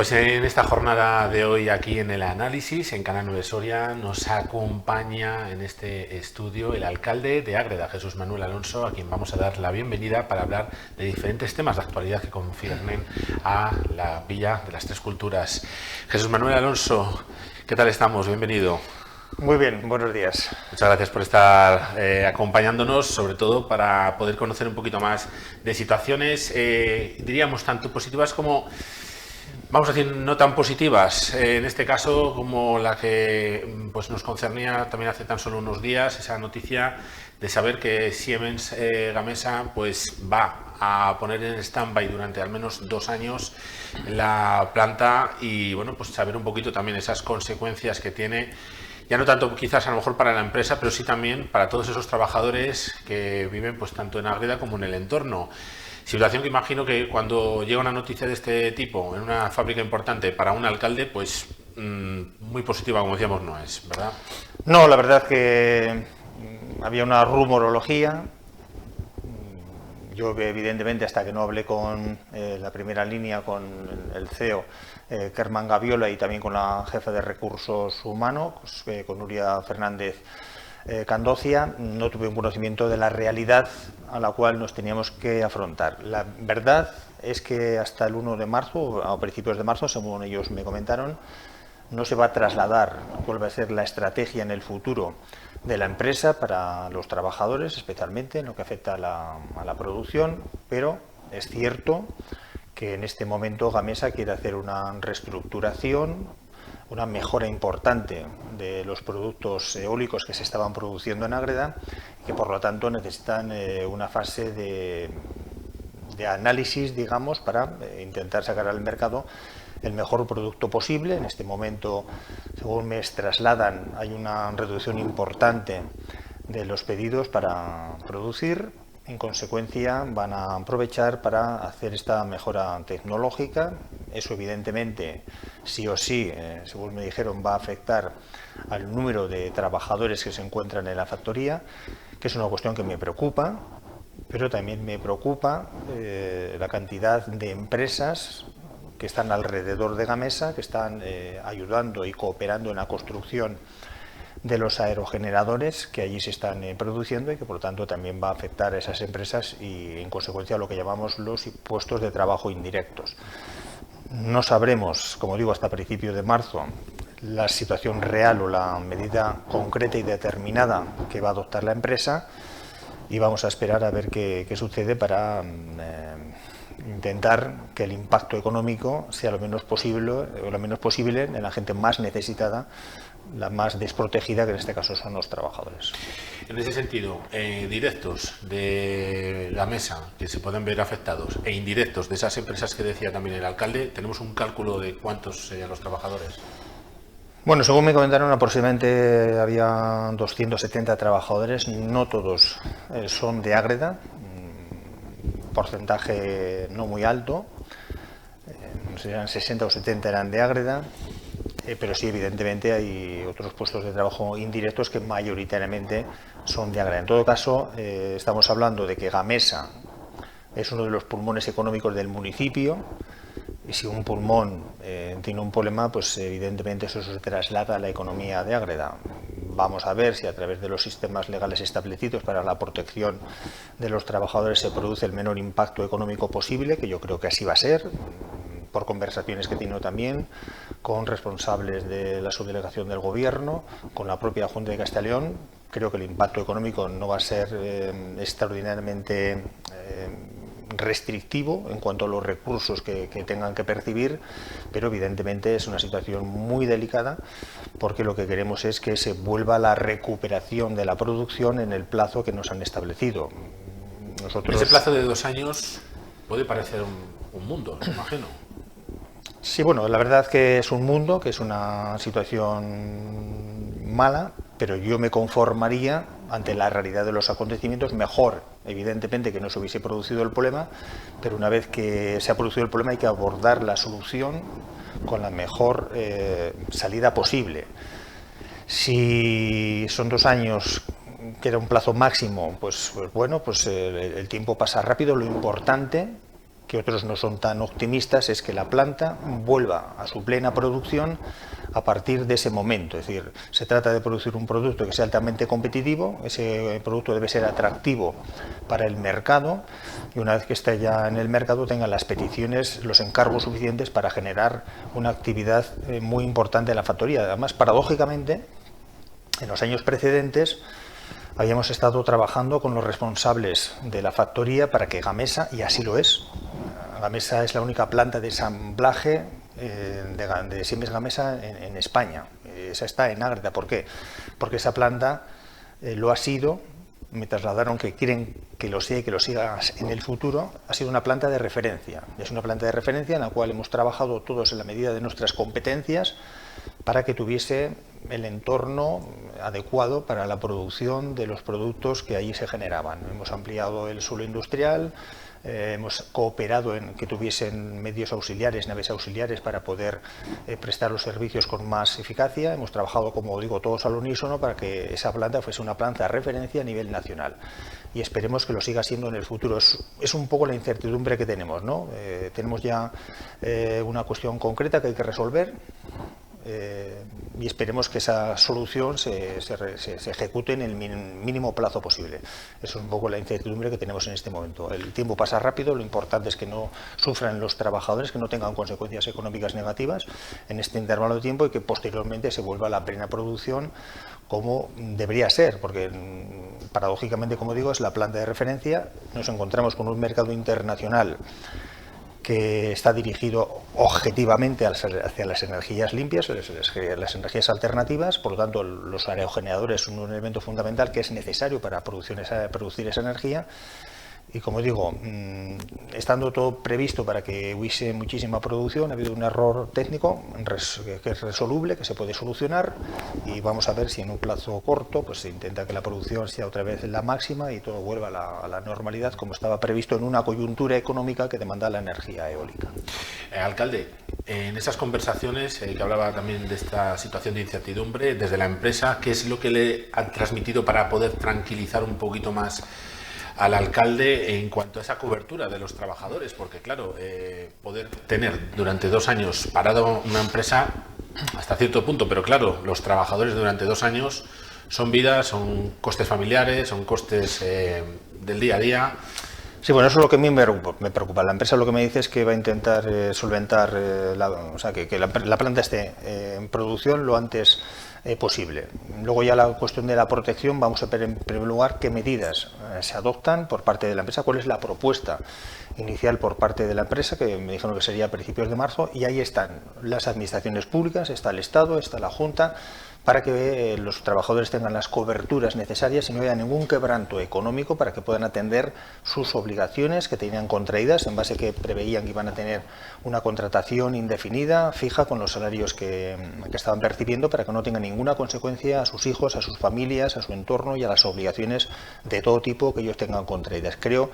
Pues en esta jornada de hoy aquí en el análisis, en Canal 9 Soria, nos acompaña en este estudio el alcalde de Ágreda, Jesús Manuel Alonso, a quien vamos a dar la bienvenida para hablar de diferentes temas de actualidad que conciernen a la Villa de las Tres Culturas. Jesús Manuel Alonso, ¿qué tal estamos? Bienvenido. Muy bien, buenos días. Muchas gracias por estar acompañándonos, sobre todo para poder conocer un poquito más de situaciones, diríamos, tanto positivas como, vamos a decir, no tan positivas, en este caso como la que pues, nos concernía también hace tan solo unos días, esa noticia de saber que Siemens Gamesa pues, va a poner en stand-by durante al menos 2 años la planta y bueno, pues saber un poquito también esas consecuencias que tiene, ya no tanto quizás a lo mejor para la empresa, pero sí también para todos esos trabajadores que viven pues tanto en Ágreda como en el entorno. Situación que imagino que cuando llega una noticia de este tipo en una fábrica importante para un alcalde, pues muy positiva, como decíamos, no es, ¿verdad? No, la verdad que había una rumorología. Yo, evidentemente, hasta que no hablé con la primera línea, con el CEO, Kerman Gaviola, y también con la jefa de recursos humanos, pues, con Nuria Fernández Candocia, no tuve un conocimiento de la realidad a la cual nos teníamos que afrontar. La verdad es que hasta el 1 de marzo, a principios de marzo, según ellos me comentaron, no se va a trasladar cuál va a ser la estrategia en el futuro de la empresa para los trabajadores, especialmente en lo que afecta a la producción, pero es cierto que en este momento Gamesa quiere hacer una reestructuración, una mejora importante de los productos eólicos que se estaban produciendo en Ágreda y que por lo tanto necesitan una fase de análisis, digamos, para intentar sacar al mercado el mejor producto posible. En este momento, según me trasladan, hay una reducción importante de los pedidos para producir. En consecuencia, van a aprovechar para hacer esta mejora tecnológica. Eso, evidentemente, sí o sí, según me dijeron, va a afectar al número de trabajadores que se encuentran en la factoría, que es una cuestión que me preocupa, pero también me preocupa la cantidad de empresas que están alrededor de Gamesa, que están ayudando y cooperando en la construcción de los aerogeneradores que allí se están produciendo y que por lo tanto también va a afectar a esas empresas y en consecuencia a lo que llamamos los puestos de trabajo indirectos. No sabremos, como digo, hasta principios de marzo la situación real o la medida concreta y determinada que va a adoptar la empresa y vamos a esperar a ver qué sucede para intentar que el impacto económico sea lo menos posible en la gente más necesitada, la más desprotegida, que en este caso son los trabajadores. En ese sentido, directos de la mesa que se pueden ver afectados e indirectos de esas empresas que decía también el alcalde, ¿tenemos un cálculo de cuántos serían los trabajadores? Bueno, según me comentaron, aproximadamente había 270 trabajadores, no todos son de Ágreda, porcentaje no muy alto, no sé, eran 60 o 70 eran de Ágreda, pero sí, evidentemente hay otros puestos de trabajo indirectos que mayoritariamente son de Ágreda. En todo caso, estamos hablando de que Gamesa es uno de los pulmones económicos del municipio y si un pulmón tiene un problema, pues evidentemente eso se traslada a la economía de Ágreda. Vamos a ver si a través de los sistemas legales establecidos para la protección de los trabajadores se produce el menor impacto económico posible, que yo creo que así va a ser, por conversaciones que he tenido también con responsables de la subdelegación del Gobierno, con la propia Junta de Castilla y León. Creo que el impacto económico no va a ser extraordinariamente restrictivo en cuanto a los recursos que tengan que percibir, pero evidentemente es una situación muy delicada porque lo que queremos es que se vuelva a la recuperación de la producción en el plazo que nos han establecido. Ese plazo de 2 años puede parecer un mundo, me imagino. Sí, bueno, la verdad que es un mundo, que es una situación mala, pero yo me conformaría ante la realidad de los acontecimientos. Mejor, evidentemente, que no se hubiese producido el problema, pero una vez que se ha producido el problema hay que abordar la solución con la mejor salida posible. Si son 2 años, que era un plazo máximo, pues bueno, pues el tiempo pasa rápido. Lo importante que otros no son tan optimistas, es que la planta vuelva a su plena producción a partir de ese momento. Es decir, se trata de producir un producto que sea altamente competitivo, ese producto debe ser atractivo para el mercado y una vez que esté ya en el mercado tenga las peticiones, los encargos suficientes para generar una actividad muy importante en la factoría. Además, paradójicamente, en los años precedentes habíamos estado trabajando con los responsables de la factoría para que Gamesa, y así lo es, Gamesa es la única planta de ensamblaje de Siemens Gamesa en España. Esa está en Ágreda. ¿Por qué? Porque esa planta lo ha sido, me trasladaron que quieren que lo sea y que lo siga en el futuro, ha sido una planta de referencia. Es una planta de referencia en la cual hemos trabajado todos en la medida de nuestras competencias para que tuviese el entorno adecuado para la producción de los productos que allí se generaban. Hemos ampliado el suelo industrial, hemos cooperado en que tuviesen medios auxiliares, naves auxiliares para poder prestar los servicios con más eficacia. Hemos trabajado, como digo, todos al unísono para que esa planta fuese una planta de referencia a nivel nacional y esperemos que lo siga siendo en el futuro. Es un poco la incertidumbre que tenemos, ¿no? Tenemos ya una cuestión concreta que hay que resolver. Y esperemos que esa solución se ejecute en el mínimo plazo posible. Eso es un poco la incertidumbre que tenemos en este momento. El tiempo pasa rápido, lo importante es que no sufran los trabajadores, que no tengan consecuencias económicas negativas en este intervalo de tiempo y que posteriormente se vuelva a la plena producción como debería ser, porque paradójicamente, como digo, es la planta de referencia. Nos encontramos con un mercado internacional que está dirigido objetivamente hacia las energías limpias, las energías alternativas. Por lo tanto, los aerogeneradores son un elemento fundamental que es necesario para producir esa energía. Y como digo, estando todo previsto para que hubiese muchísima producción, ha habido un error técnico que es resoluble, que se puede solucionar, y vamos a ver si en un plazo corto pues se intenta que la producción sea otra vez la máxima y todo vuelva a la normalidad como estaba previsto en una coyuntura económica que demanda la energía eólica. Alcalde, en esas conversaciones que hablaba también de esta situación de incertidumbre, desde la empresa, ¿qué es lo que le han transmitido para poder tranquilizar un poquito más al alcalde en cuanto a esa cobertura de los trabajadores? Porque claro, poder tener durante 2 años parado una empresa hasta cierto punto, pero claro, los trabajadores durante 2 años son vidas, son costes familiares, son costes del día a día. Sí, bueno, eso es lo que a mí me preocupa. La empresa lo que me dice es que va a intentar solventar, o sea, que la planta esté en producción lo antes posible. Luego ya la cuestión de la protección, vamos a ver en primer lugar qué medidas se adoptan por parte de la empresa, cuál es la propuesta inicial por parte de la empresa, que me dijeron que sería a principios de marzo, y ahí están las administraciones públicas, está el Estado, está la Junta, para que los trabajadores tengan las coberturas necesarias y no haya ningún quebranto económico para que puedan atender sus obligaciones que tenían contraídas en base a que preveían que iban a tener una contratación indefinida, fija, con los salarios que estaban percibiendo, para que no tengan ninguna consecuencia a sus hijos, a sus familias, a su entorno y a las obligaciones de todo tipo que ellos tengan contraídas. Creo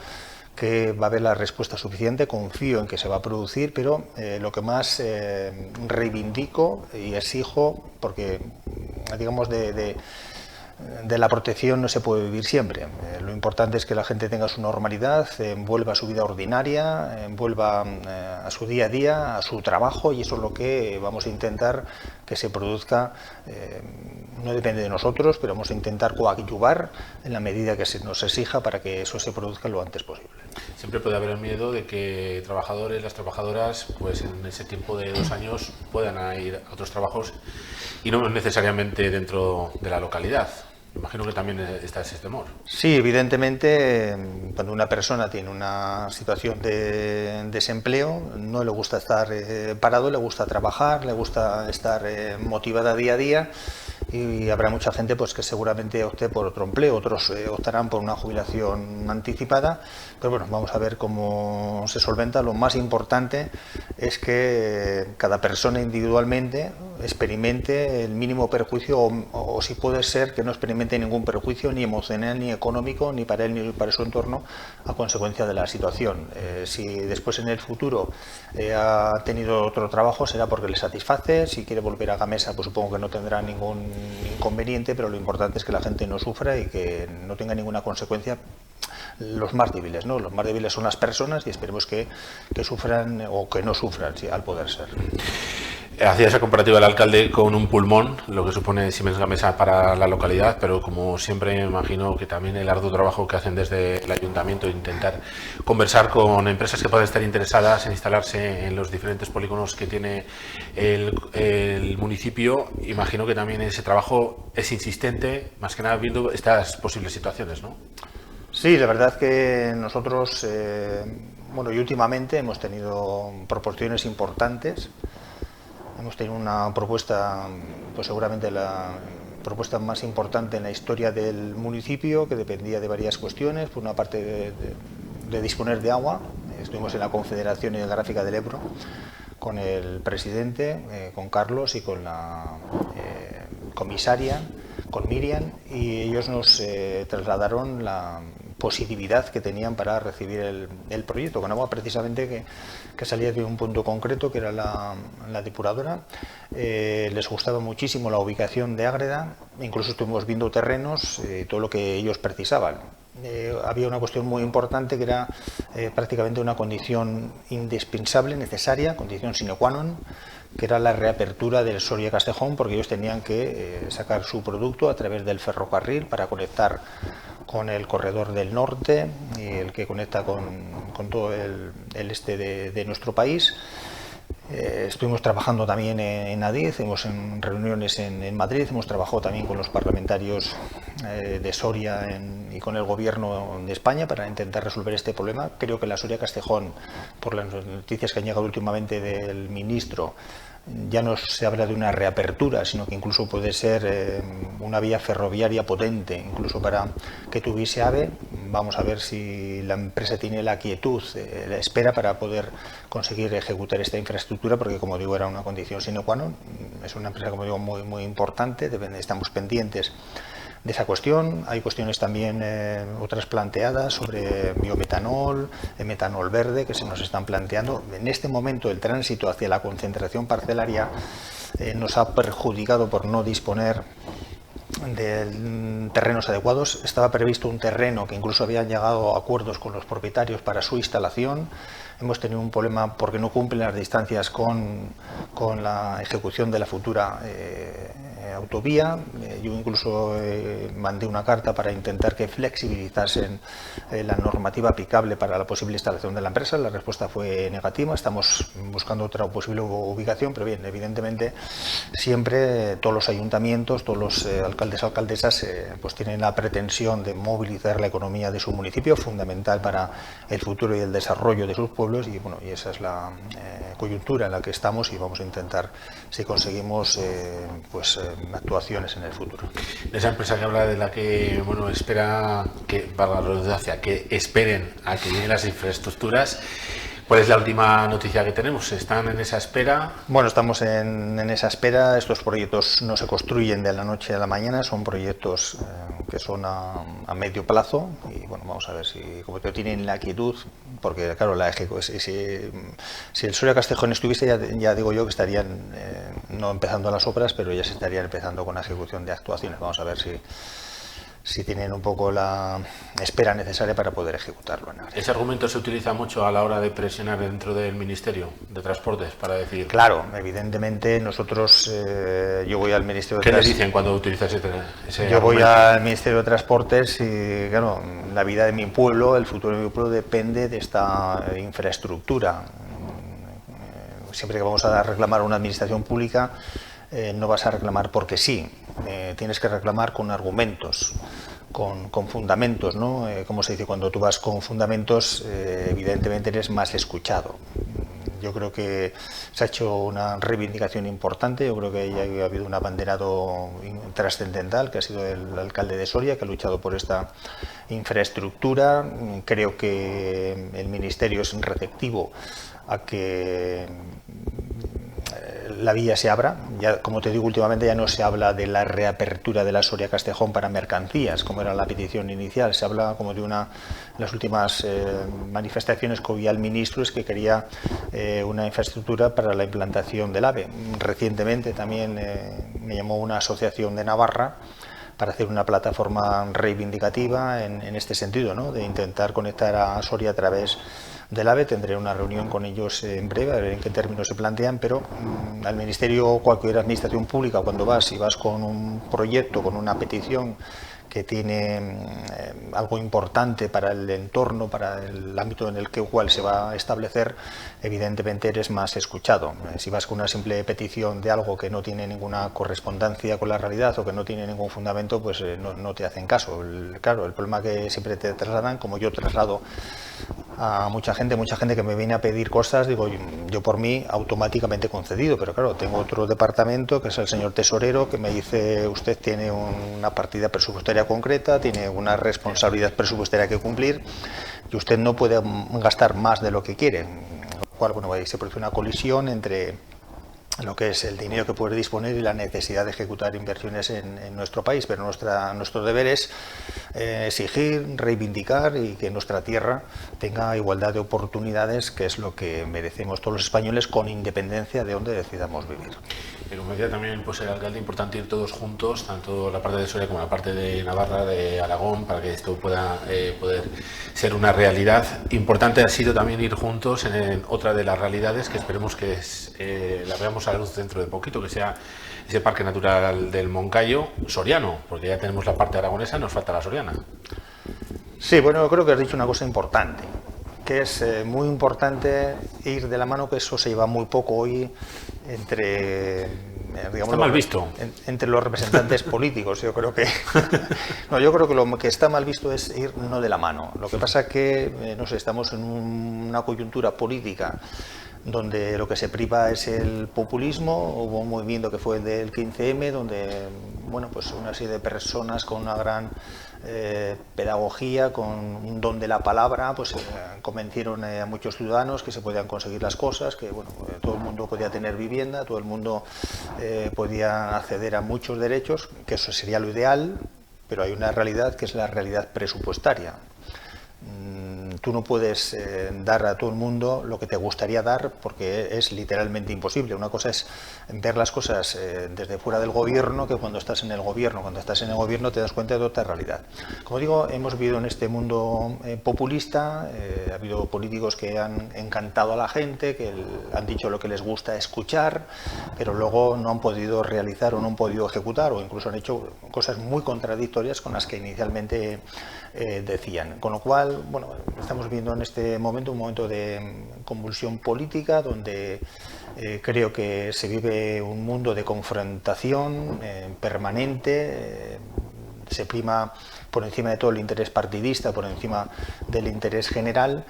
que va a haber la respuesta suficiente, confío en que se va a producir, pero lo que más reivindico y exijo, porque digamos de la protección no se puede vivir siempre. Lo importante es que la gente tenga su normalidad, vuelva a su vida ordinaria, vuelva a su día a día, a su trabajo, y eso es lo que vamos a intentar que se produzca. No depende de nosotros, pero vamos a intentar coadyuvar en la medida que se nos exija para que eso se produzca lo antes posible. Siempre puede haber el miedo de que trabajadores, las trabajadoras, pues en ese tiempo de 2 años puedan ir a otros trabajos y no necesariamente dentro de la localidad. Imagino que también está ese temor. Sí, evidentemente, cuando una persona tiene una situación de desempleo, no le gusta estar parado, le gusta trabajar, le gusta estar motivada día a día, y habrá mucha gente pues que seguramente opte por otro empleo, otros optarán por una jubilación anticipada, pero bueno, vamos a ver cómo se solventa. Lo más importante es que cada persona individualmente experimente el mínimo perjuicio o si puede ser que no experimente ningún perjuicio ni emocional ni económico ni para él ni para su entorno a consecuencia de la situación. Si después en el futuro ha tenido otro trabajo será porque le satisface. Si quiere volver a Gamesa pues supongo que no tendrá ningún inconveniente, pero lo importante es que la gente no sufra y que no tenga ninguna consecuencia los más débiles, ¿no? Los más débiles son las personas y esperemos que sufran o que no sufran, sí, al poder ser. Hacía esa comparativa el alcalde con un pulmón, lo que supone Siemens Gamesa para la localidad, pero como siempre me imagino que también el arduo trabajo que hacen desde el ayuntamiento de intentar conversar con empresas que puedan estar interesadas en instalarse en los diferentes polígonos que tiene el municipio, imagino que también ese trabajo es insistente, más que nada viendo estas posibles situaciones, ¿no? Sí, la verdad que nosotros, bueno, y últimamente hemos tenido proporciones importantes. Hemos tenido una propuesta, pues seguramente la propuesta más importante en la historia del municipio, que dependía de varias cuestiones. Por una parte, de disponer de agua. Estuvimos en la Confederación Hidrográfica del Ebro con el presidente, con Carlos y con la comisaria, con Miriam, y ellos nos trasladaron la positividad que tenían para recibir el proyecto, con agua precisamente que salía de un punto concreto, que era la depuradora. Les gustaba muchísimo la ubicación de Ágreda, incluso estuvimos viendo terrenos, todo lo que ellos precisaban. Había una cuestión muy importante que era prácticamente una condición indispensable, necesaria, condición sine qua non, que era la reapertura del Soria Castejón, porque ellos tenían que sacar su producto a través del ferrocarril para conectar con el corredor del norte, y el que conecta con todo el este de nuestro país. Estuvimos trabajando también en Adif, hemos en reuniones en Madrid, hemos trabajado también con los parlamentarios de Soria y con el gobierno de España para intentar resolver este problema. Creo que la Soria Castejón, por las noticias que han llegado últimamente del ministro, ya no se habla de una reapertura, sino que incluso puede ser una vía ferroviaria potente, incluso para que tuviese AVE. Vamos a ver si la empresa tiene la quietud, la espera para poder conseguir ejecutar esta infraestructura, porque como digo era una condición sine qua non. Es una empresa, como digo, muy, muy importante, estamos pendientes de esa cuestión. Hay cuestiones también otras planteadas sobre biometanol, metanol verde, que se nos están planteando. En este momento el tránsito hacia la concentración parcelaria nos ha perjudicado por no disponer de terrenos adecuados. Estaba previsto un terreno que incluso habían llegado a acuerdos con los propietarios para su instalación. Hemos tenido un problema porque no cumplen las distancias con la ejecución de la futura autovía. Yo incluso mandé una carta para intentar que flexibilizasen la normativa aplicable para la posible instalación de la empresa. La respuesta fue negativa. Estamos buscando otra posible ubicación, pero bien, evidentemente siempre todos los ayuntamientos, todos los alcaldes, alcaldesas pues tienen la pretensión de movilizar la economía de su municipio, fundamental para el futuro y el desarrollo de sus pueblos, y bueno, y esa es la coyuntura en la que estamos, y vamos a intentar, si conseguimos, actuaciones en el futuro. Esa empresa que habla de la que, bueno, espera que, valga la redundancia, que esperen a que lleguen las infraestructuras. ¿Cuál es la última noticia que tenemos? ¿Están en esa espera? Bueno, estamos en esa espera. Estos proyectos no se construyen de la noche a la mañana, son proyectos que son a medio plazo, y bueno, vamos a ver si como que tienen la quietud, porque claro, si el Soria Castejón estuviese, ya digo yo que estarían no empezando las obras, pero ya se estarían empezando con la ejecución de actuaciones. Vamos a ver si tienen un poco la espera necesaria para poder ejecutarlo. ¿Ese argumento se utiliza mucho a la hora de presionar dentro del Ministerio de Transportes para decir? Claro, evidentemente nosotros, yo voy al Ministerio de Transportes. ¿Qué le dicen cuando utilizas ese Yo argumento? voy al Ministerio de Transportes y, claro, la vida de mi pueblo, el futuro de mi pueblo depende de esta infraestructura. Siempre que vamos a reclamar a una administración pública, no vas a reclamar porque sí, tienes que reclamar con argumentos, con fundamentos, ¿no? Como se dice, cuando tú vas con fundamentos, evidentemente eres más escuchado. Yo creo que se ha hecho una reivindicación importante. Yo creo que ya ha habido un abanderado trascendental, que ha sido el alcalde de Soria, que ha luchado por esta infraestructura. Creo que el Ministerio es receptivo a que la vía se abra. Ya, como te digo, últimamente ya no se habla de la reapertura de la Soria Castejón para mercancías, como era la petición inicial. Se habla como de las últimas manifestaciones que oía el ministro, es que quería una infraestructura para la implantación del AVE. Recientemente también me llamó una asociación de Navarra para hacer una plataforma reivindicativa en este sentido, ¿no? De intentar conectar a Soria a través del AVE. Tendré una reunión con ellos en breve, a ver en qué términos se plantean, pero al Ministerio, cualquier administración pública, cuando vas con un proyecto, con una petición que tiene algo importante para el entorno, para el ámbito en el cual se va a establecer, evidentemente eres más escuchado. Si vas con una simple petición de algo que no tiene ninguna correspondencia con la realidad o que no tiene ningún fundamento, pues no te hacen caso. Claro, el problema que siempre te trasladan, como yo traslado a mucha gente que me viene a pedir cosas, digo, yo por mí automáticamente concedido, pero claro, tengo otro departamento que es el señor tesorero que me dice: usted tiene una partida presupuestaria concreta, tiene una responsabilidad presupuestaria que cumplir y usted no puede gastar más de lo que quiere. Con lo cual, bueno, ahí se produce una colisión entre lo que es el dinero que puede disponer y la necesidad de ejecutar inversiones en nuestro país, pero nuestro deber es exigir, reivindicar y que nuestra tierra tenga igualdad de oportunidades, que es lo que merecemos todos los españoles, con independencia de donde decidamos vivir. Y como decía también pues, el alcalde, importante ir todos juntos, tanto la parte de Soria como la parte de Navarra, de Aragón, para que esto pueda poder ser una realidad. Importante ha sido también ir juntos en otra de las realidades que esperemos que la veamos a la luz dentro de poquito, que sea ese Parque Natural del Moncayo soriano, porque ya tenemos la parte aragonesa, nos falta la soriana. Sí, bueno, creo que has dicho una cosa importante, que es muy importante ir de la mano, que eso se lleva muy poco hoy entre, digamos, está mal visto entre los representantes políticos. Yo creo que yo creo que lo que está mal visto es ir no de la mano. Lo que pasa es que no sé, estamos en una coyuntura política donde lo que se priva es el populismo. Hubo un movimiento que fue el del 15M, donde bueno, pues una serie de personas con una gran pedagogía, con un don de la palabra, pues convencieron a muchos ciudadanos que se podían conseguir las cosas, que bueno, todo el mundo podía tener vivienda, todo el mundo podía acceder a muchos derechos, que eso sería lo ideal, pero hay una realidad que es la realidad presupuestaria. Tú no puedes dar a todo el mundo lo que te gustaría dar, porque es literalmente imposible. Una cosa es ver las cosas desde fuera del gobierno, que cuando estás en el gobierno te das cuenta de otra realidad. Como digo, hemos vivido en este mundo populista, ha habido políticos que han encantado a la gente, que han dicho lo que les gusta escuchar, pero luego no han podido realizar o no han podido ejecutar, o incluso han hecho cosas muy contradictorias con las que inicialmente decían. Con lo cual, bueno, estamos viendo en este momento un momento de convulsión política, donde creo que se vive un mundo de confrontación permanente. Se prima por encima de todo el interés partidista, por encima del interés general.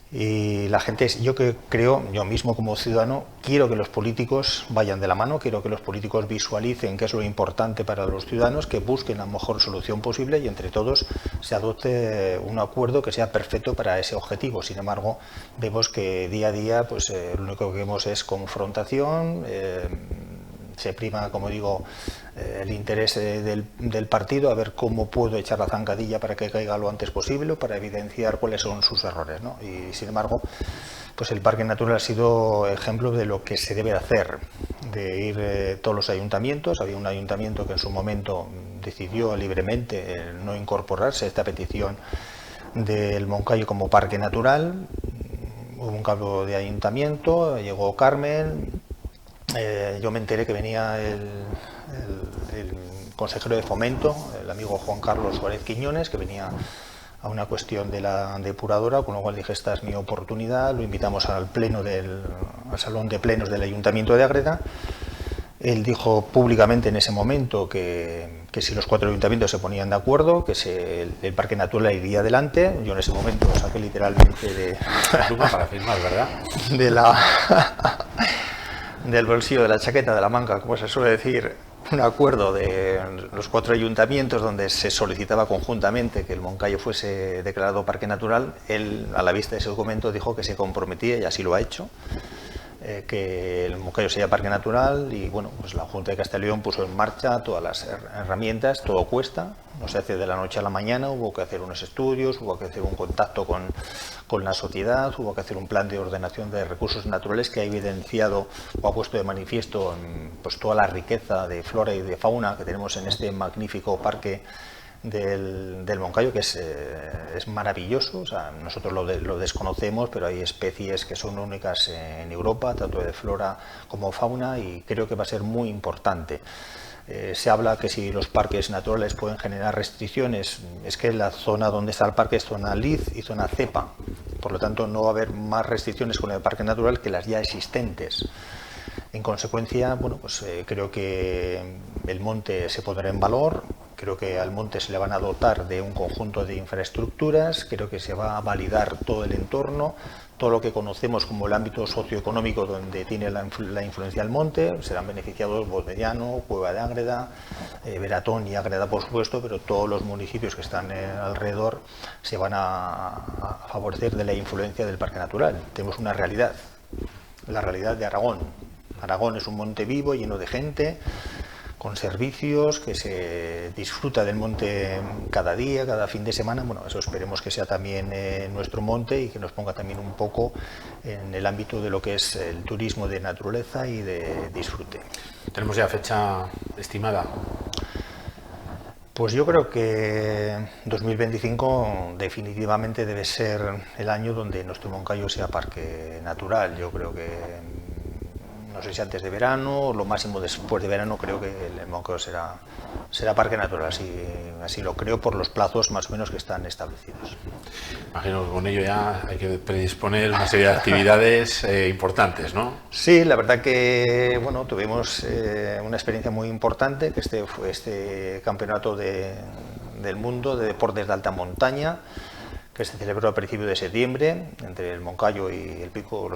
Y la gente, yo mismo como ciudadano, quiero que los políticos vayan de la mano, quiero que los políticos visualicen qué es lo importante para los ciudadanos, que busquen la mejor solución posible y entre todos se adopte un acuerdo que sea perfecto para ese objetivo. Sin embargo, vemos que día a día pues lo único que vemos es confrontación. Se prima, como digo, el interés del partido, a ver cómo puedo echar la zancadilla para que caiga lo antes posible, para evidenciar cuáles son sus errores, ¿no? Y sin embargo, pues el Parque Natural ha sido ejemplo de lo que se debe hacer, de ir todos los ayuntamientos. Había un ayuntamiento que en su momento decidió libremente no incorporarse a esta petición del Moncayo como Parque Natural. Hubo un cambio de ayuntamiento, llegó Carmen. Yo me enteré que venía el consejero de Fomento, el amigo Juan Carlos Suárez Quiñones, que venía a una cuestión de la depuradora, con lo cual dije, esta es mi oportunidad. Lo invitamos al salón de plenos del Ayuntamiento de Ágreda. Él dijo públicamente en ese momento que si los 4 ayuntamientos se ponían de acuerdo, que el Parque Natural iría adelante. Yo en ese momento saqué literalmente para firmar, ¿verdad? Del bolsillo de la chaqueta de la manga, como se suele decir, un acuerdo de los 4 ayuntamientos donde se solicitaba conjuntamente que el Moncayo fuese declarado Parque Natural. Él, a la vista de ese documento, dijo que se comprometía, y así lo ha hecho, que el Moncayo sea parque natural y bueno, pues la Junta de Castilla y León puso en marcha todas las herramientas, todo cuesta, no se hace de la noche a la mañana, hubo que hacer unos estudios, hubo que hacer un contacto con la sociedad, hubo que hacer un plan de ordenación de recursos naturales que ha evidenciado o ha puesto de manifiesto pues toda la riqueza de flora y de fauna que tenemos en este magnífico parque del Moncayo, que es maravilloso. O sea, nosotros lo desconocemos, pero hay especies que son únicas en Europa, tanto de flora como fauna, y creo que va a ser muy importante. Se habla que si los parques naturales pueden generar restricciones, es que la zona donde está el parque es zona LIZ y zona CEPA, por lo tanto no va a haber más restricciones con el parque natural que las ya existentes. En consecuencia, bueno, pues creo que el monte se pondrá en valor, creo que al monte se le van a dotar de un conjunto de infraestructuras, creo que se va a validar todo el entorno, todo lo que conocemos como el ámbito socioeconómico donde tiene la influencia del monte. Serán beneficiados Boldellano, Cueva de Ágreda, Veratón y Ágreda, por supuesto, pero todos los municipios que están alrededor se van a favorecer de la influencia del parque natural. Tenemos una realidad, la realidad de Aragón. Aragón es un monte vivo, lleno de gente, con servicios, que se disfruta del monte cada día, cada fin de semana. Bueno, eso esperemos que sea también nuestro monte y que nos ponga también un poco en el ámbito de lo que es el turismo de naturaleza y de disfrute. ¿Tenemos ya fecha estimada? Pues yo creo que 2025 definitivamente debe ser el año donde nuestro Moncayo sea parque natural. Yo creo que no sé si antes de verano o lo máximo después de verano, creo que el Moncayo será parque natural, así lo creo por los plazos más o menos que están establecidos. Imagino que con ello ya hay que predisponer una serie de actividades importantes, ¿no? Sí, la verdad que bueno, tuvimos una experiencia muy importante, que fue este campeonato del mundo de deportes de alta montaña, que se celebró a principios de septiembre entre el Moncayo y el Pico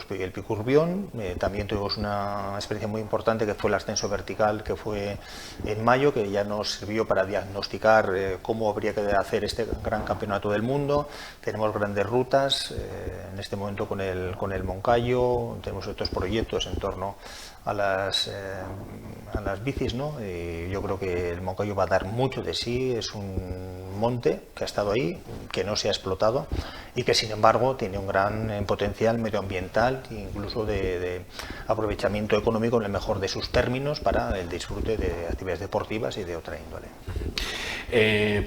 Urbión. También tuvimos una experiencia muy importante que fue el ascenso vertical, que fue en mayo, que ya nos sirvió para diagnosticar cómo habría que hacer este gran campeonato del mundo. Tenemos grandes rutas en este momento con el Moncayo, tenemos otros proyectos en torno a las bicis, ¿no? Yo creo que el Moncayo va a dar mucho de sí. Es un monte que ha estado ahí, que no se ha explotado y que sin embargo tiene un gran potencial medioambiental, incluso de aprovechamiento económico en el mejor de sus términos para el disfrute de actividades deportivas y de otra índole.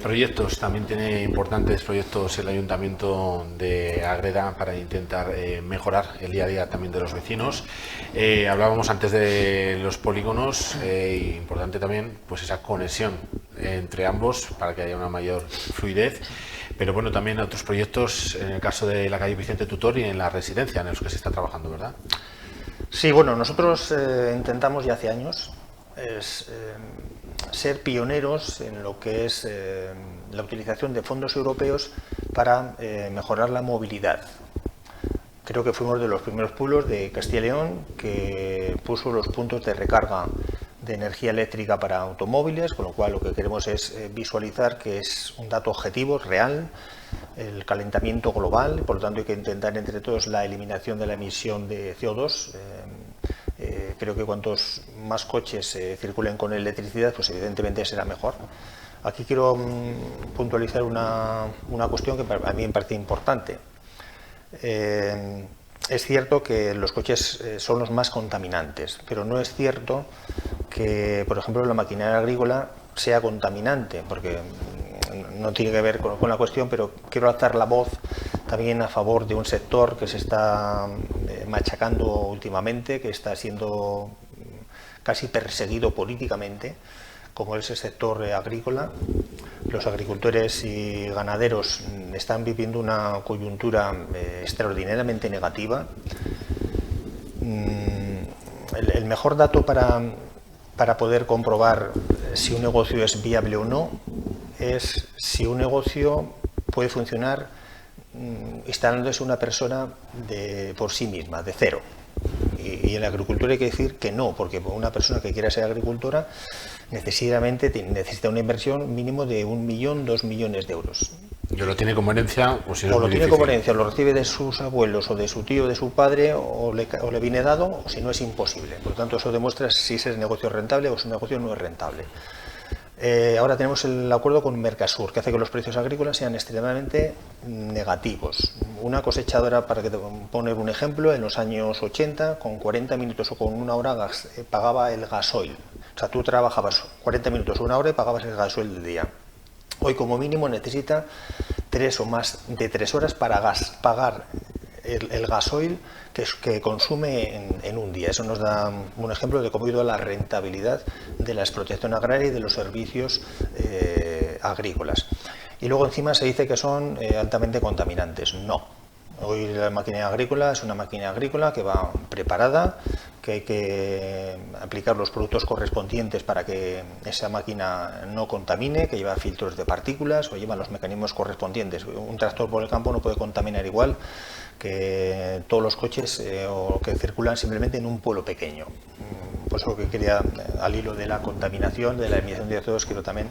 Proyectos, también tiene importantes proyectos el Ayuntamiento de Ágreda para intentar mejorar el día a día también de los vecinos. Hablábamos antes de los polígonos, importante también pues esa conexión entre ambos para que haya una mayor fluidez, pero bueno, también otros proyectos en el caso de la calle Vicente Tutor y en la residencia en los que se está trabajando, ¿verdad? Sí, bueno, nosotros intentamos ya hace años ser pioneros en lo que es la utilización de fondos europeos para mejorar la movilidad. Creo que fuimos de los primeros pueblos de Castilla y León que puso los puntos de recarga de energía eléctrica para automóviles, con lo cual lo que queremos es visualizar que es un dato objetivo, real, el calentamiento global, por lo tanto hay que intentar entre todos la eliminación de la emisión de CO2. Creo que cuantos más coches circulen con electricidad, pues evidentemente será mejor. Aquí quiero puntualizar una cuestión que a mí me parece importante. Es cierto que los coches son los más contaminantes, pero no es cierto que, por ejemplo, la maquinaria agrícola sea contaminante, porque no tiene que ver con la cuestión, pero quiero alzar la voz también a favor de un sector que se está machacando últimamente, que está siendo casi perseguido políticamente, como es el sector agrícola. Los agricultores y ganaderos están viviendo una coyuntura extraordinariamente negativa. El mejor dato para poder comprobar si un negocio es viable o no es si un negocio puede funcionar instalándose una persona por sí misma, de cero. Y en la agricultura hay que decir que no, porque una persona que quiera ser agricultora necesita una inversión mínimo de 1 millón, 2 millones de euros. Yo lo tiene como herencia, pues si no o es lo muy tiene difícil. como herencia, o lo recibe de sus abuelos, o de su tío, o de su padre, o le viene dado, o si no es imposible. Por lo tanto, eso demuestra si ese negocio es rentable o ese negocio no es rentable. Ahora tenemos el acuerdo con Mercasur, que hace que los precios agrícolas sean extremadamente negativos. Una cosechadora, para que te poner un ejemplo, en los años 80, con 40 minutos o con una hora pagaba el gasoil. O sea, tú trabajabas 40 minutos o una hora y pagabas el gasoil del día. Hoy, como mínimo, necesita 3 o más de 3 horas para pagar el gasoil que consume en un día. Eso nos da un ejemplo de cómo ha ido la rentabilidad de la explotación agraria y de los servicios agrícolas. Y luego encima se dice que son altamente contaminantes. No. Hoy la máquina agrícola es una máquina agrícola que va preparada, que hay que aplicar los productos correspondientes para que esa máquina no contamine, que lleva filtros de partículas o lleva los mecanismos correspondientes. Un tractor por el campo no puede contaminar igual que todos los coches o que circulan simplemente en un pueblo pequeño. Por eso que quería, al hilo de la contaminación, de la emisión de CO2, quiero también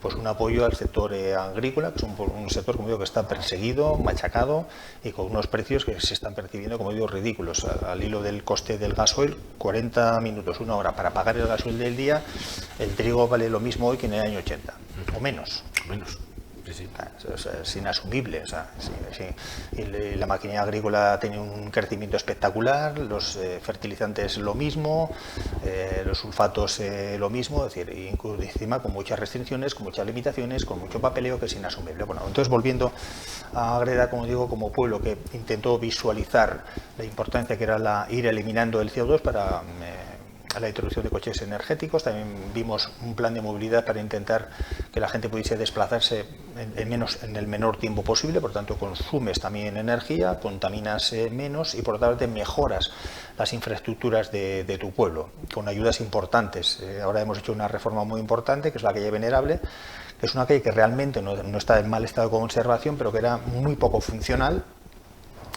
pues un apoyo al sector agrícola, que es un sector, como digo, que está perseguido, machacado y con unos precios que se están percibiendo, como digo, ridículos. Al hilo del coste del gasoil, 40 minutos, una hora para pagar el gasoil del día, el trigo vale lo mismo hoy que en el año 80, o menos. Menos. Sí, sí. Es inasumible. O sea, sí. Y la maquinaria agrícola tiene un crecimiento espectacular, los fertilizantes lo mismo, los sulfatos lo mismo, es decir, incluso encima con muchas restricciones, con muchas limitaciones, con mucho papeleo que es inasumible. Bueno, entonces volviendo a Ágreda, como digo, como pueblo que intentó visualizar la importancia que era ir eliminando el CO2 para a la introducción de coches energéticos. También vimos un plan de movilidad para intentar que la gente pudiese desplazarse en el menor tiempo posible, por tanto consumes también energía, contaminas menos y por otra parte mejoras las infraestructuras de tu pueblo, con ayudas importantes. Ahora hemos hecho una reforma muy importante, que es la calle Venerable, que es una calle que realmente no está en mal estado de conservación, pero que era muy poco funcional,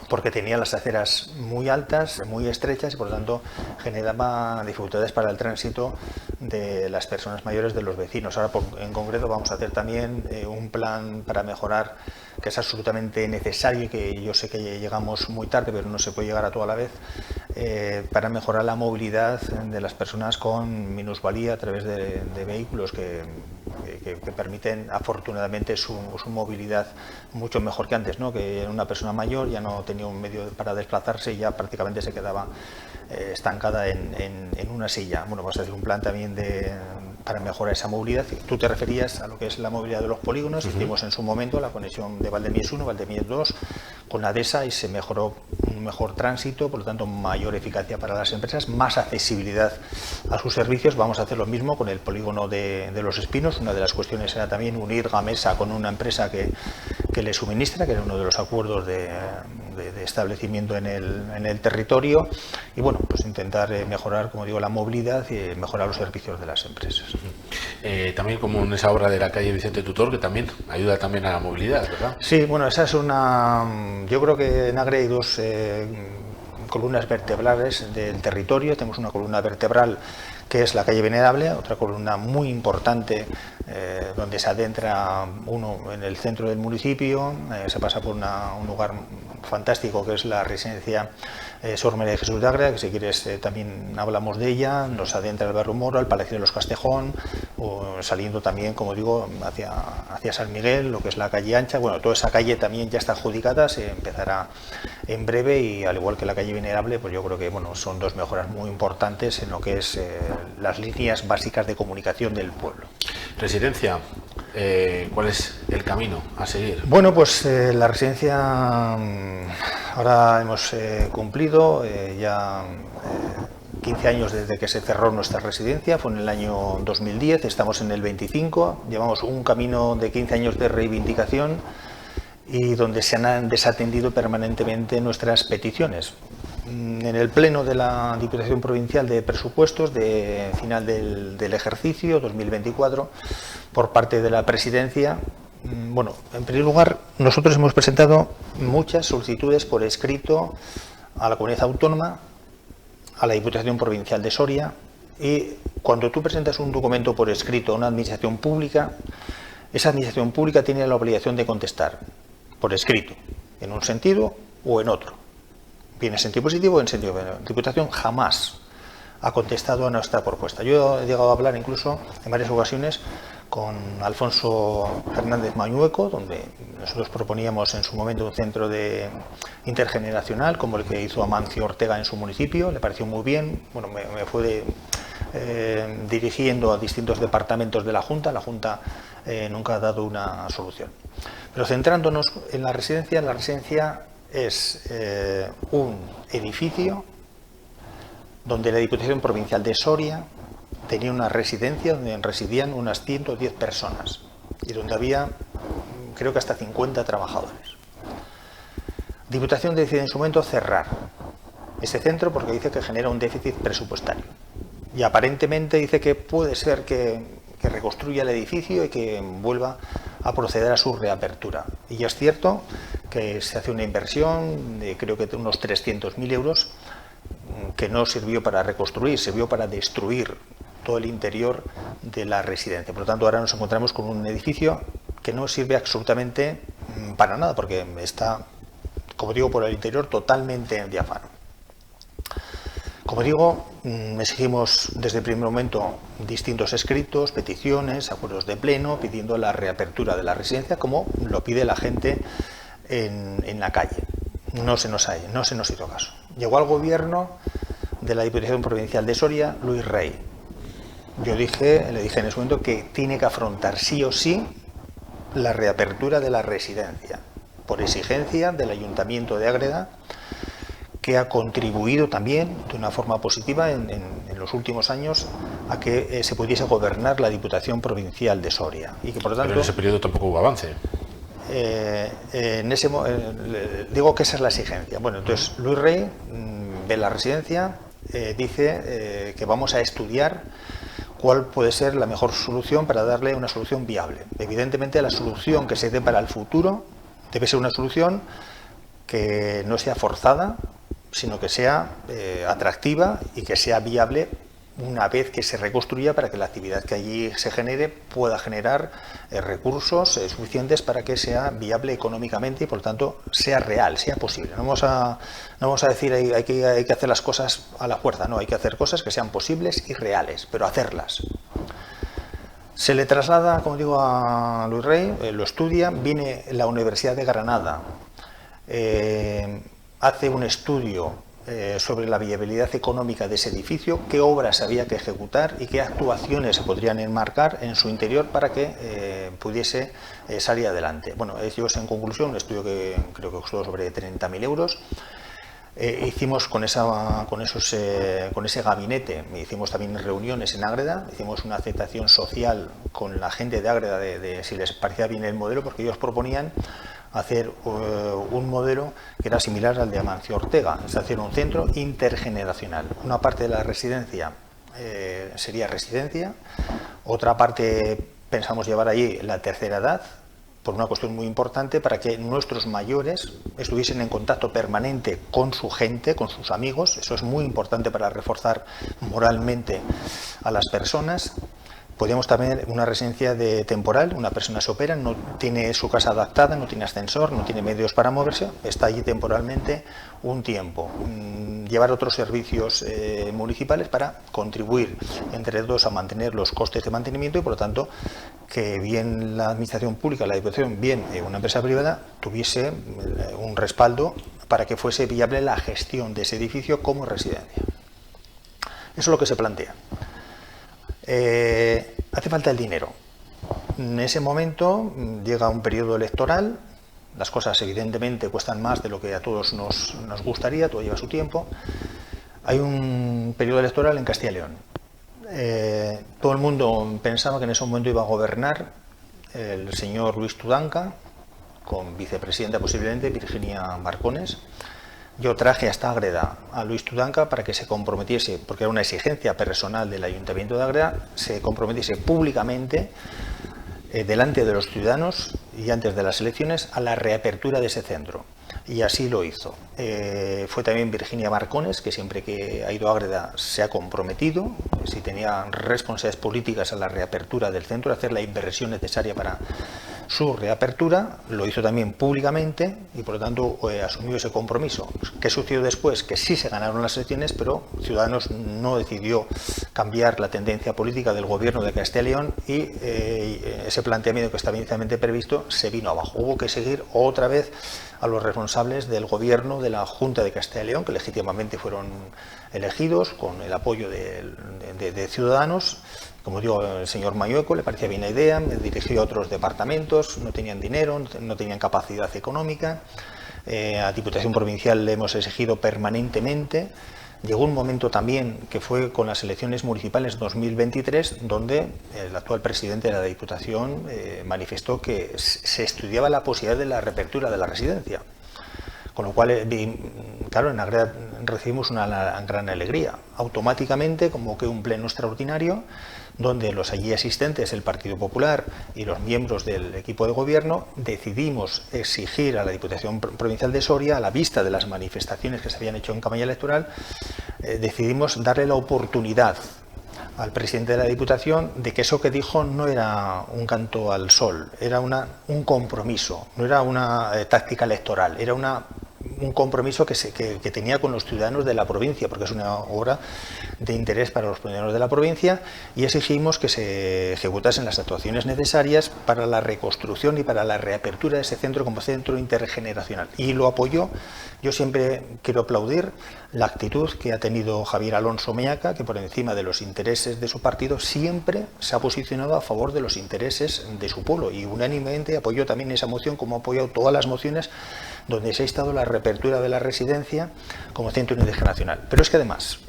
porque tenía las aceras muy altas, muy estrechas y por lo tanto generaba dificultades para el tránsito de las personas mayores, de los vecinos. Ahora en concreto vamos a hacer también un plan para mejorar, que es absolutamente necesario y que yo sé que llegamos muy tarde, pero no se puede llegar a toda la vez, para mejorar la movilidad de las personas con minusvalía a través de vehículos que permiten afortunadamente su movilidad mucho mejor que antes, ¿no? Que una persona mayor ya no tenía un medio para desplazarse y ya prácticamente se quedaba estancada en una silla. Bueno, vamos a hacer un plan también para mejorar esa movilidad. Tú te referías a lo que es la movilidad de los polígonos. Hicimos en su momento la conexión de Valdemies 1, Valdemies 2 con la DESA y se mejoró un mejor tránsito, por lo tanto mayor eficacia para las empresas, más accesibilidad a sus servicios. Vamos a hacer lo mismo con el polígono de Los Espinos. Una de las cuestiones era también unir Gamesa con una empresa que le suministra, que era uno de los acuerdos de establecimiento en el territorio, y bueno, pues intentar mejorar, como digo, la movilidad y mejorar los servicios de las empresas. También como en esa obra de la calle Vicente Tutor, que también ayuda también a la movilidad, ¿verdad? Sí, bueno, esa es yo creo que en Ágreda hay dos columnas vertebrales del territorio. Tenemos una columna vertebral que es la calle Venerable, otra columna muy importante donde se adentra uno en el centro del municipio, se pasa por un lugar fantástico que es la residencia Sor María de Jesús de Ágreda, que si quieres también hablamos de ella, nos adentra el barrio Moro, al Palacio de los Castejón, o saliendo también, como digo, hacia San Miguel, lo que es la calle Ancha. Bueno, toda esa calle también ya está adjudicada, se empezará en breve y al igual que la calle Venerable, pues yo creo que bueno, son dos mejoras muy importantes en lo que es las líneas básicas de comunicación del pueblo. Residencia, ¿cuál es el camino a seguir? Bueno, pues la residencia, ahora hemos cumplido ya 15 años desde que se cerró nuestra residencia, fue en el año 2010, estamos en el 25, llevamos un camino de 15 años de reivindicación y donde se han desatendido permanentemente nuestras peticiones. En el pleno de la Diputación Provincial de Presupuestos de final del ejercicio 2024, por parte de la Presidencia, bueno, en primer lugar, nosotros hemos presentado muchas solicitudes por escrito a la Comunidad Autónoma, a la Diputación Provincial de Soria, y cuando tú presentas un documento por escrito a una administración pública, esa administración pública tiene la obligación de contestar por escrito, en un sentido o en otro, bien en sentido positivo o en sentido negativo. La Diputación jamás ha contestado a nuestra propuesta. Yo he llegado a hablar incluso en varias ocasiones con Alfonso Fernández Mañueco, donde nosotros proponíamos en su momento un centro intergeneracional, como el que hizo Amancio Ortega en su municipio. Le pareció muy bien. Bueno, me fue dirigiendo a distintos departamentos de la Junta. La Junta nunca ha dado una solución. Pero centrándonos en la residencia es un edificio donde la Diputación Provincial de Soria tenía una residencia donde residían unas 110 personas y donde había, creo que hasta 50 trabajadores. Diputación decide en su momento cerrar ese centro porque dice que genera un déficit presupuestario y aparentemente dice que puede ser que reconstruya el edificio y que vuelva a proceder a su reapertura. Y ya es cierto que se hace una inversión de creo que de unos 300.000 euros que no sirvió para reconstruir, sirvió para destruir todo el interior de la residencia. Por lo tanto, ahora nos encontramos con un edificio que no sirve absolutamente para nada, porque está, como digo, por el interior totalmente diáfano. Como digo, exigimos desde el primer momento distintos escritos, peticiones, acuerdos de pleno, pidiendo la reapertura de la residencia, como lo pide la gente en la calle. No se nos hizo caso. Llegó al gobierno de la Diputación Provincial de Soria Luis Rey. Yo le dije en ese momento que tiene que afrontar sí o sí la reapertura de la residencia, por exigencia del Ayuntamiento de Ágreda, que ha contribuido también de una forma positiva en los últimos años a que se pudiese gobernar la Diputación Provincial de Soria. Y que por lo tanto, pero en ese periodo tampoco hubo avance. Digo que esa es la exigencia. Bueno, entonces Luis Rey ve la residencia, dice que vamos a estudiar cuál puede ser la mejor solución para darle una solución viable. Evidentemente, la solución que se dé para el futuro debe ser una solución que no sea forzada, sino que sea atractiva y que sea viable una vez que se reconstruya, para que la actividad que allí se genere pueda generar recursos suficientes para que sea viable económicamente y por lo tanto sea real, sea posible. No vamos a decir hay que hacer las cosas a la fuerza, no, hay que hacer cosas que sean posibles y reales, pero hacerlas. Se le traslada, como digo, a Luis Rey, lo estudia, viene la Universidad de Granada, hace un estudio sobre la viabilidad económica de ese edificio, qué obras había que ejecutar y qué actuaciones se podrían enmarcar en su interior para que pudiese salir adelante. Bueno, ellos en conclusión, un estudio que creo que costó sobre 30.000 euros, hicimos con ese gabinete, hicimos también reuniones en Ágreda, hicimos una aceptación social con la gente de Ágreda de si les parecía bien el modelo, porque ellos proponían hacer un modelo que era similar al de Amancio Ortega, es decir, un centro intergeneracional. Una parte de la residencia sería residencia, otra parte pensamos llevar allí la tercera edad, por una cuestión muy importante, para que nuestros mayores estuviesen en contacto permanente con su gente, con sus amigos. Eso es muy importante para reforzar moralmente a las personas. Podríamos también una residencia temporal, una persona se opera, no tiene su casa adaptada, no tiene ascensor, no tiene medios para moverse, está allí temporalmente un tiempo. Llevar otros servicios municipales para contribuir entre todos a mantener los costes de mantenimiento y por lo tanto que bien la administración pública, la Diputación, bien una empresa privada tuviese un respaldo para que fuese viable la gestión de ese edificio como residencia. Eso es lo que se plantea. Hace falta el dinero. En ese momento llega un periodo electoral, las cosas evidentemente cuestan más de lo que a todos nos gustaría, todo lleva su tiempo. Hay un periodo electoral en Castilla y León. Todo el mundo pensaba que en ese momento iba a gobernar el señor Luis Tudanca, con vicepresidenta posiblemente Virginia Barcones. Yo traje hasta Ágreda a Luis Tudanca para que se comprometiese, porque era una exigencia personal del Ayuntamiento de Ágreda, se comprometiese públicamente delante de los ciudadanos y antes de las elecciones a la reapertura de ese centro. Y así lo hizo. Fue también Virginia Marcones, que siempre que ha ido a Ágreda se ha comprometido, si tenía responsabilidades políticas a la reapertura del centro, a hacer la inversión necesaria para su reapertura. Lo hizo también públicamente y por lo tanto asumió ese compromiso. ¿Qué sucedió después? Que sí se ganaron las elecciones, pero Ciudadanos no decidió cambiar la tendencia política del gobierno de Castilla y León y ese planteamiento que estaba inicialmente previsto se vino abajo. Hubo que seguir otra vez a los responsables del gobierno de la Junta de Castilla y León, que legítimamente fueron elegidos con el apoyo de Ciudadanos. Como digo, el señor Mayueco le parecía bien la idea, me dirigió a otros departamentos, no tenían dinero, no tenían capacidad económica. A Diputación Provincial le hemos exigido permanentemente. Llegó un momento también que fue con las elecciones municipales 2023, donde el actual presidente de la Diputación manifestó que se estudiaba la posibilidad de la reapertura de la residencia. Con lo cual, claro, en Ágreda recibimos una gran alegría. Automáticamente convoqué un pleno extraordinario donde los allí asistentes, el Partido Popular y los miembros del equipo de gobierno, decidimos exigir a la Diputación Provincial de Soria, a la vista de las manifestaciones que se habían hecho en campaña electoral, decidimos darle la oportunidad al presidente de la Diputación de que eso que dijo no era un canto al sol, era un compromiso, no era una táctica electoral, era un compromiso que tenía con los ciudadanos de la provincia, porque es una obra de interés para los ciudadanos de la provincia, y exigimos que se ejecutasen las actuaciones necesarias para la reconstrucción y para la reapertura de ese centro como centro intergeneracional. Y lo apoyó. Yo siempre quiero aplaudir la actitud que ha tenido Javier Alonso Meaca, que por encima de los intereses de su partido siempre se ha posicionado a favor de los intereses de su pueblo, y unánimemente apoyó también esa moción, como ha apoyado todas las mociones donde se ha instado la reapertura de la residencia como centro intergeneracional. Pero es que además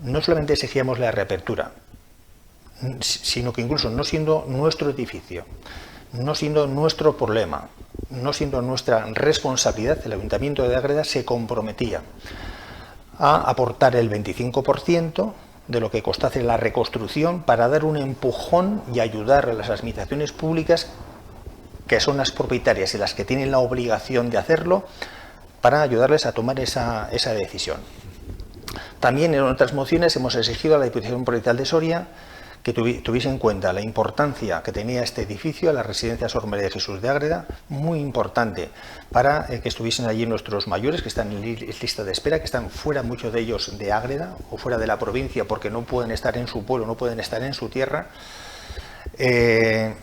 no solamente exigíamos la reapertura, sino que incluso no siendo nuestro edificio, no siendo nuestro problema, no siendo nuestra responsabilidad, el Ayuntamiento de Ágreda se comprometía a aportar el 25% de lo que costase la reconstrucción para dar un empujón y ayudar a las administraciones públicas, que son las propietarias y las que tienen la obligación de hacerlo, para ayudarles a tomar esa decisión. También en otras mociones hemos exigido a la Diputación Provincial de Soria que tuviese en cuenta la importancia que tenía este edificio, la residencia Sor María de Jesús de Ágreda, muy importante para que estuviesen allí nuestros mayores que están en lista de espera, que están fuera muchos de ellos de Ágreda o fuera de la provincia porque no pueden estar en su pueblo, no pueden estar en su tierra, que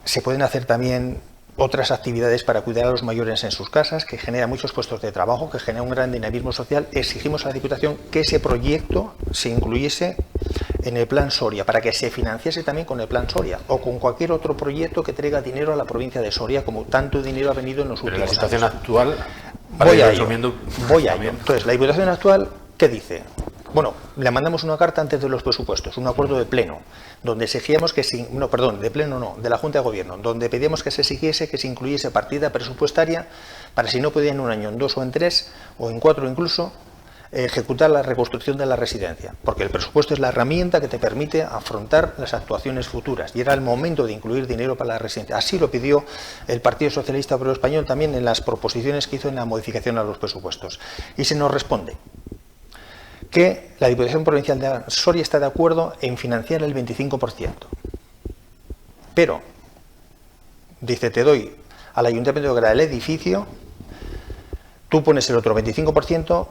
se pueden hacer también otras actividades para cuidar a los mayores en sus casas, que genera muchos puestos de trabajo, que genera un gran dinamismo social. Exigimos a la Diputación que ese proyecto se incluyese en el Plan Soria, para que se financiase también con el Plan Soria o con cualquier otro proyecto que traiga dinero a la provincia de Soria, como tanto dinero ha venido en los últimos años. Pero la situación actual, voy a ello. Entonces, la Diputación actual, ¿qué dice? Bueno, le mandamos una carta antes de los presupuestos, un acuerdo de pleno, donde exigíamos que de la Junta de Gobierno, donde pedíamos que se exigiese que se incluyese partida presupuestaria para, si no podía en un año, en 2 o en 3 o en 4 incluso, ejecutar la reconstrucción de la residencia, porque el presupuesto es la herramienta que te permite afrontar las actuaciones futuras, y era el momento de incluir dinero para la residencia. Así lo pidió el Partido Socialista Obrero Español también en las proposiciones que hizo en la modificación a los presupuestos. Y se nos responde que la Diputación Provincial de Soria está de acuerdo en financiar el 25%. Pero, dice, te doy al Ayuntamiento de Ágreda el edificio, tú pones el otro 25%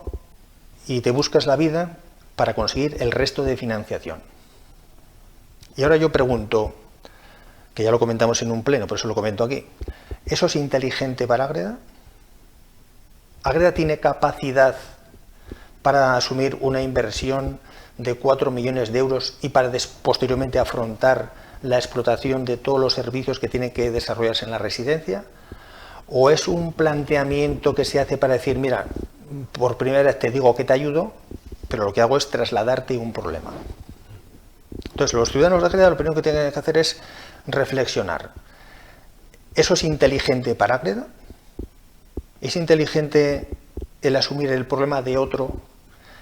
y te buscas la vida para conseguir el resto de financiación. Y ahora yo pregunto, que ya lo comentamos en un pleno, por eso lo comento aquí, ¿eso es inteligente para Ágreda? ¿Ágreda tiene capacidad para asumir una inversión de 4 millones de euros y para posteriormente afrontar la explotación de todos los servicios que tienen que desarrollarse en la residencia? ¿O es un planteamiento que se hace para decir, mira, por primera vez te digo que te ayudo, pero lo que hago es trasladarte un problema? Entonces, los ciudadanos de Ágreda lo primero que tienen que hacer es reflexionar. ¿Eso es inteligente para Ágreda? ¿Es inteligente el asumir el problema de otro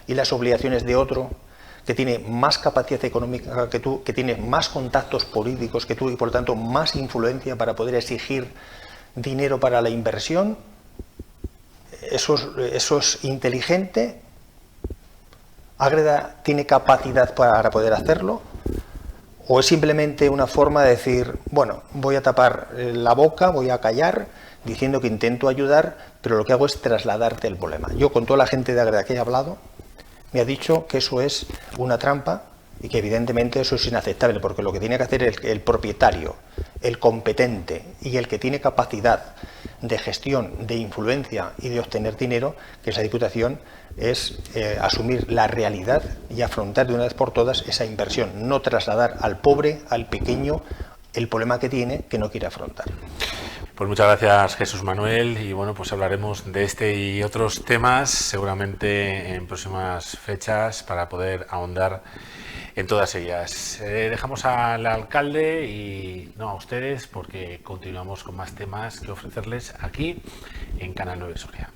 y las obligaciones de otro, que tiene más capacidad económica que tú, que tiene más contactos políticos que tú y por lo tanto más influencia para poder exigir dinero para la inversión, eso es inteligente. ¿Ágreda tiene capacidad para poder hacerlo? ¿O es simplemente una forma de decir, bueno, voy a tapar la boca, voy a callar, diciendo que intento ayudar, pero lo que hago es trasladarte el problema? Yo, con toda la gente de Ágreda que he hablado, me ha dicho que eso es una trampa y que evidentemente eso es inaceptable, porque lo que tiene que hacer el propietario, el competente y el que tiene capacidad de gestión, de influencia y de obtener dinero, que es la Diputación, es asumir la realidad y afrontar de una vez por todas esa inversión, no trasladar al pobre, al pequeño, el problema que tiene que no quiere afrontar. Pues muchas gracias, Jesús Manuel, y bueno, pues hablaremos de este y otros temas seguramente en próximas fechas para poder ahondar en todas ellas. Dejamos al alcalde y no a ustedes, porque continuamos con más temas que ofrecerles aquí en Canal 9 Soria.